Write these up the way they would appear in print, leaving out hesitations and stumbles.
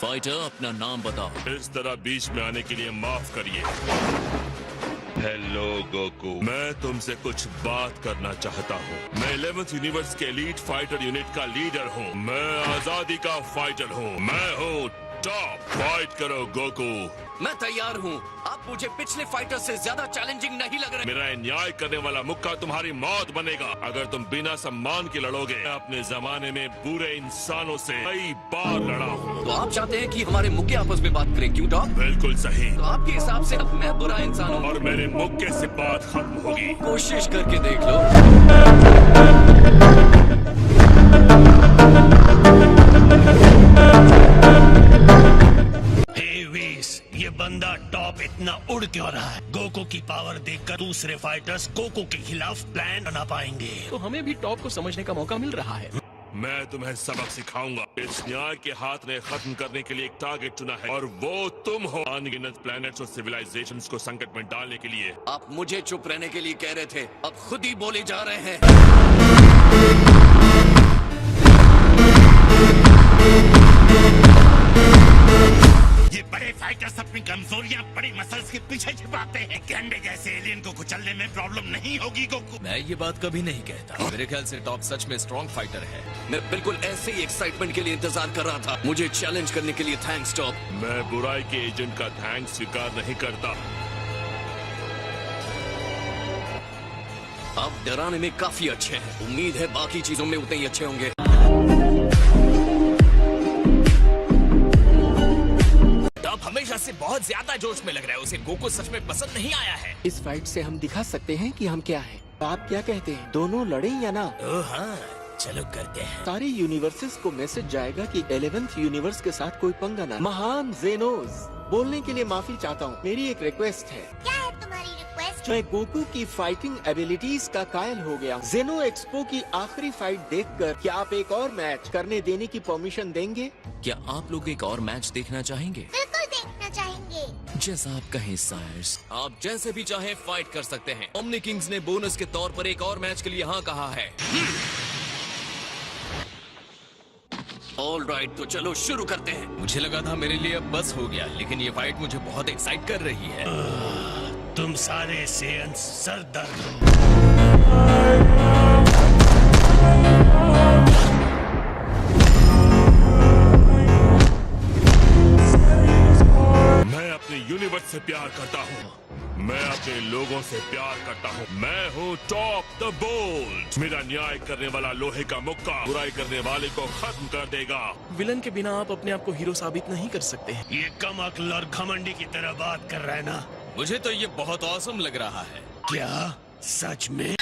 Fighter, अपना नाम बताओ। इस तरह बीच में आने के लिए माफ करिए। हेलो गोकू, मैं तुमसे कुछ बात करना चाहता हूँ। मैं 11th यूनिवर्स के एलीट फाइटर यूनिट का लीडर हूँ। मैं आजादी का फाइटर हूँ। मैं हूँ टॉप। फाइट करो गोकू। मैं तैयार हूँ। आप मुझे पिछले फाइटर से ज्यादा चैलेंजिंग नहीं लग रहे। मेरा न्याय करने वाला मुक्का तुम्हारी मौत बनेगा अगर तुम बिना सम्मान के लड़ोगे। मैं अपने जमाने में बुरे इंसानों से कई बार लड़ा हूँ। तो आप चाहते हैं कि हमारे मुक्के आपस में बात करें, क्यों डॉग? बिल्कुल सही। तो आपके हिसाब से अब मैं बुरा इंसान हूँ और मेरे मुक्के से बात खत्म होगी। कोशिश करके देख लो। ये बंदा टॉप इतना उड़ क्यों रहा है? गोकू की पावर देखकर दूसरे फाइटर्स गोकू के खिलाफ प्लान बना पाएंगे। तो हमें भी टॉप को समझने का मौका मिल रहा है। मैं तुम्हें सबक सिखाऊंगा। इस न्याय के हाथ ने खत्म करने के लिए एक टारगेट चुना है और वो तुम हो। अनगिनत प्लैनेट्स और सिविलाइजेशंस को संकट में डालने के लिए। आप मुझे चुप रहने के लिए कह रहे थे, अब खुद ही बोले जा रहे हैं। ये बड़े फाइटर्स अपनी कमजोरियां बड़ी मसल्स के पीछे छिपाते हैं। गंडे जैसे एलियन को कुचलने में प्रॉब्लम नहीं होगी गोकू। मैं ये बात कभी नहीं कहता। मेरे ख्याल से टॉप सच में स्ट्रॉन्ग फाइटर है। मैं बिल्कुल ऐसे ही एक्साइटमेंट के लिए इंतजार कर रहा था। मुझे चैलेंज करने के लिए थैंक्स टॉप। मैं बुराई के एजेंट का थैंक्स स्वीकार नहीं करता। आप डराने में काफी अच्छे हैं। उम्मीद है बाकी चीजों में उतने ही अच्छे होंगे। टॉप हमेशा से बहुत ज्यादा जोश में लग रहा है। उसे गोकू सच में पसंद नहीं आया है। इस फाइट से हम दिखा सकते हैं कि हम क्या हैं। आप क्या कहते हैं, दोनों लड़े या ना? ओह हाँ, चलो करते हैं। सारे यूनिवर्सेस को मैसेज जाएगा कि 11th यूनिवर्स के साथ कोई पंगा ना। महान जेनोस, बोलने के लिए माफी चाहता हूँ। मेरी एक रिक्वेस्ट है। क्या है तुम्हारी रिक्वेस्ट? मैं गोकू की फाइटिंग एबिलिटीज का कायल हो गया। जेनो एक्सपो की आखिरी फाइट देखकर क्या आप एक और मैच करने देने की परमिशन देंगे? क्या आप लोग एक और मैच देखना चाहेंगे? बिल्कुल देखना चाहेंगे। जैसा आप कहें सायर्स। आप जैसे भी चाहें फाइट कर सकते हैं। ओमनी किंग्स ने बोनस के तौर पर एक और मैच के लिए हाँ कहा है। ऑल राइट, तो चलो शुरू करते हैं। मुझे लगा था मेरे लिए अब बस हो गया, लेकिन ये फाइट मुझे बहुत एक्साइट कर रही है। तुम सारे सेयंस सरदर्द हो। मैं अपने यूनिवर्स से प्यार करता हूँ। मैं अपने लोगों से प्यार करता हूँ। मैं हूँ टॉप द बोल्ड। मेरा न्याय करने वाला लोहे का मुक्का बुराई करने वाले को खत्म कर देगा। विलन के बिना आप अपने आप को हीरो साबित नहीं कर सकते हैं। ये कम अक्ल और घमंडी की तरह बात कर रहा है ना? मुझे तो ये बहुत ऑसम लग रहा है। क्या सच में?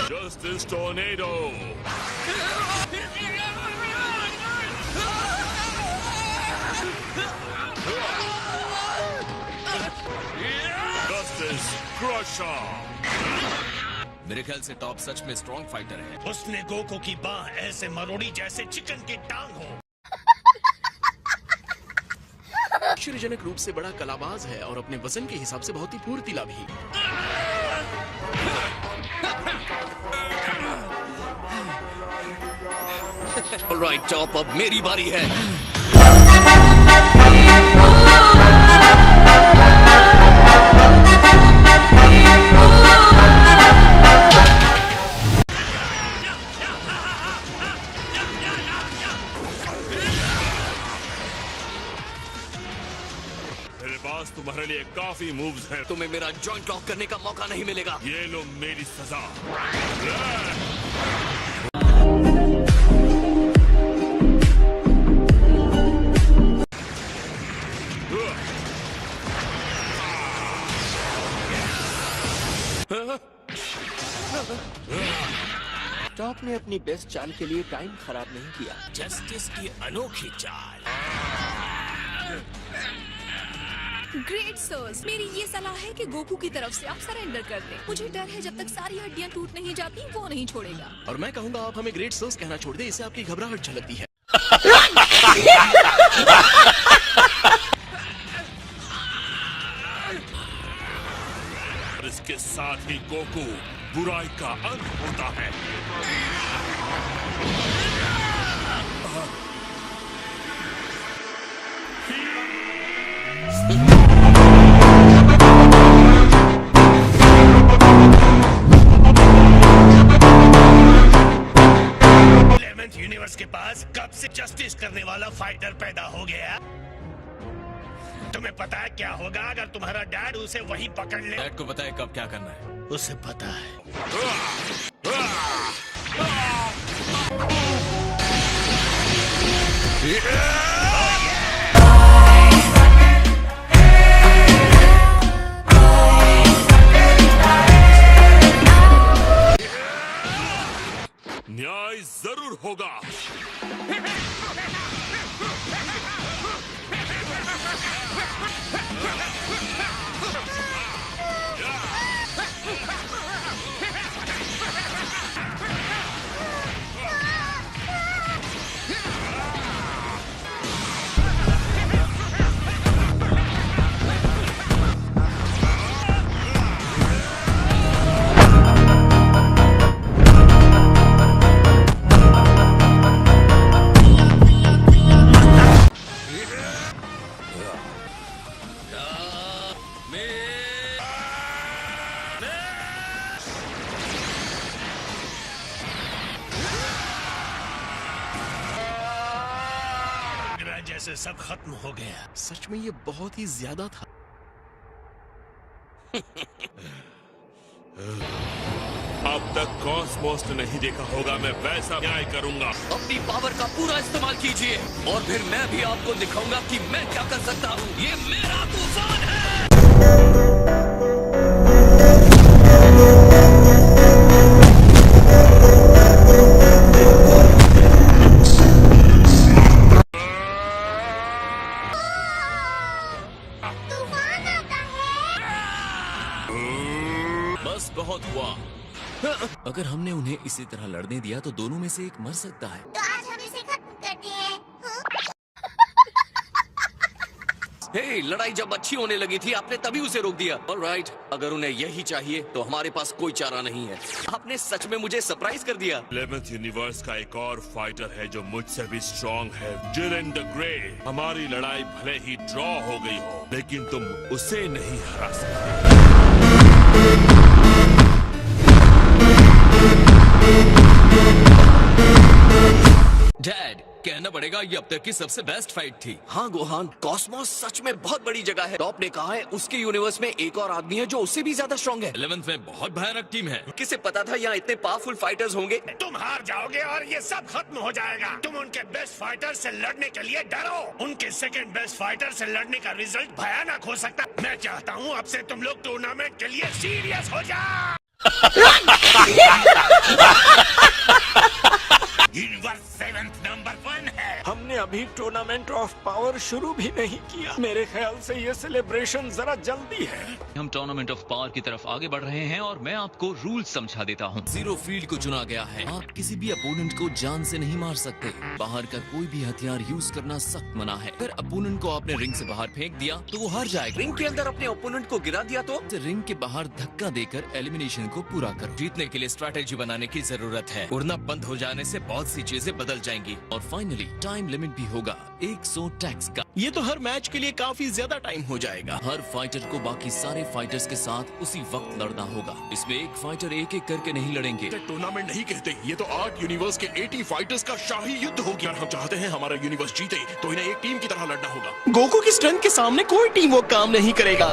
Justice Tornado. Justice Crusher. मेरे ख्याल से टॉप सच में स्ट्रॉन्ग फाइटर है। उसने गोकू की बाह ऐसे मरोड़ी जैसे चिकन की टांग हो। आश्चर्यजनक रूप से बड़ा कलाबाज है और अपने वजन के हिसाब से बहुत ही फुर्तीला भी। ऑलराइट टॉप, अब मेरी बारी है। मेरे पास तुम्हारे लिए काफी मूव्स हैं। तुम्हें मेरा जॉइंट लॉक करने का मौका नहीं मिलेगा। ये लो मेरी सजा। टॉप ने अपनी बेस्ट चाल के लिए टाइम खराब नहीं किया। जस्टिस की अनोखी चाल। ग्रेट सर्स, मेरी ये सलाह है कि गोकू की तरफ से आप सरेंडर कर दें। मुझे डर है जब तक सारी हड्डियां टूट नहीं जाती वो नहीं छोड़ेगा। और मैं कहूँगा आप हमें ग्रेट सर्स कहना छोड़ दे, इससे आपकी घबराहट झलकती है। और इस के साथ ही गोकू बुराई का अंत होता है। यूनिवर्स के पास कब से जस्टिस करने वाला फाइटर पैदा हो गया? तुम्हें पता है क्या होगा अगर तुम्हारा डैड उसे वहीं पकड़ ले? डैड को पता है कब क्या करना है। उसे पता है। न्याय जरूर होगा। जैसे सब खत्म हो गया। सच में ये बहुत ही ज्यादा था। अब तक कॉस्मोस ने नहीं देखा होगा, मैं वैसा न्याय करूंगा। अपनी पावर का पूरा इस्तेमाल कीजिए और फिर मैं भी आपको दिखाऊंगा कि मैं क्या कर सकता हूँ। ये मेरा तूफान है। बस बहुत हुआ। अगर हमने उन्हें इसी तरह लड़ने दिया तो दोनों में से एक मर सकता है। तो आज हम इसे खत्म करते हैं। हे, लड़ाई जब अच्छी होने लगी थी आपने तभी उसे रोक दिया। ऑलराइट, अगर उन्हें यही चाहिए तो हमारे पास कोई चारा नहीं है। आपने सच में मुझे सरप्राइज कर दिया। 11th यूनिवर्स का एक और फाइटर है जो मुझसे भी स्ट्रॉन्ग है, जिलेन द ग्रे। हमारी लड़ाई भले ही ड्रॉ हो गई हो, लेकिन तुम उसे नहीं हरा सकते। डैड, कहना पड़ेगा ये अब तक की सबसे बेस्ट फाइट थी। हाँ गोहान, कॉस्मोस सच में बहुत बड़ी जगह है। टॉप ने कहा है उसके यूनिवर्स में एक और आदमी है जो उससे भी ज्यादा स्ट्रॉन्ग है। 11th में बहुत भयानक टीम है। किसे पता था यहाँ इतने पावरफुल फाइटर्स होंगे। तुम हार जाओगे और ये सब खत्म हो जाएगा। तुम उनके बेस्ट फाइटर से लड़ने के लिए डरो। उनके सेकंड बेस्ट फाइटर से लड़ने का रिजल्ट भयानक हो सकता है। मैं चाहता हूँ अब से तुम लोग टूर्नामेंट के लिए सीरियस हो जाओ। यूनिवर्स 7th नंबर 1 है। हमने अभी टूर्नामेंट ऑफ पावर शुरू भी नहीं किया। मेरे ख्याल से ये सेलिब्रेशन जरा जल्दी है। हम टूर्नामेंट ऑफ पावर की तरफ आगे बढ़ रहे हैं और मैं आपको रूल समझा देता हूँ। जीरो फील्ड को चुना गया है। आप किसी भी अपोनेंट को जान से नहीं मार सकते। बाहर का कोई भी हथियार यूज करना सख्त मना है। अगर अपोनेंट को आपने रिंग से बाहर फेंक दिया तो वो हार जाएगा। रिंग के अंदर अपने ओपोनेंट को गिरा दिया तो रिंग के बाहर धक्का देकर एलिमिनेशन को पूरा करो। जीतने के लिए स्ट्रैटेजी बनाने की जरूरत है। उड़ना बंद हो जाने से बहुत सी चीजें बदल जाएंगी। और फाइनली टाइम लिमिट भी होगा 100 टैक्स का। ये तो हर मैच के लिए काफी ज्यादा टाइम हो जाएगा। हर फाइटर को बाकी सारे फाइटर्स के साथ उसी वक्त लड़ना होगा। इसमें एक फाइटर एक एक करके नहीं लड़ेंगे। टूर्नामेंट नहीं कहते, ये तो 8 यूनिवर्स के 80 फाइटर्स का शाही युद्ध हो गया। हम चाहते हैं हमारा यूनिवर्स जीते तो इन्हें एक टीम की तरह लड़ना होगा। गोकू की स्ट्रेंथ के सामने कोई टीम वो काम नहीं करेगा।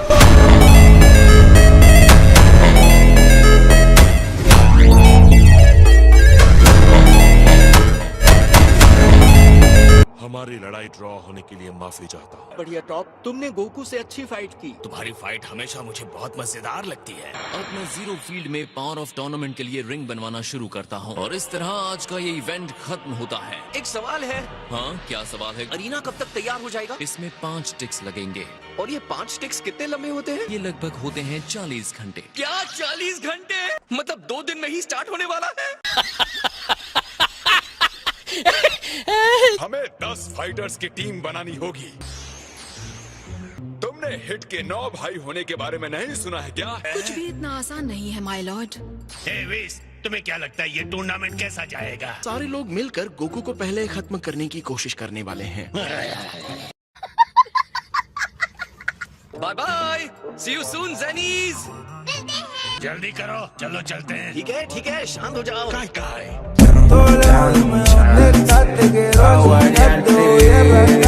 हमारी लड़ाई ड्रॉ होने के लिए माफी चाहता हूँ। बढ़िया टॉप, तुमने गोकू से अच्छी फाइट की। तुम्हारी फाइट हमेशा मुझे बहुत मजेदार लगती है। अब मैं जीरो फील्ड में पावर ऑफ टूर्नामेंट के लिए रिंग बनवाना शुरू करता हूँ और इस तरह आज का ये इवेंट खत्म होता है। एक सवाल है। हाँ, क्या सवाल है? अरीना कब तक तैयार हो जाएगा? इसमें 5 टिक्स लगेंगे। और ये 5 टिक्स कितने लंबे होते हैं? ये लगभग होते हैं 40 घंटे। क्या 40 घंटे? मतलब 2 दिन में ही स्टार्ट होने वाला है? हमें 10 फाइटर्स की टीम बनानी होगी। तुमने आपने हिट के 9 भाई होने के बारे में नहीं सुना है क्या? कुछ भी इतना आसान नहीं है माय लॉर्ड। हे विस, तुम्हें क्या लगता है ये टूर्नामेंट कैसा जाएगा? सारे लोग मिलकर गोकू को पहले खत्म करने की कोशिश करने वाले हैं। Bye bye, see you soon Zenies. जल्दी करो, चलो चलते हैं। ठीक है, शांत हो जाओ। काय काय Todo le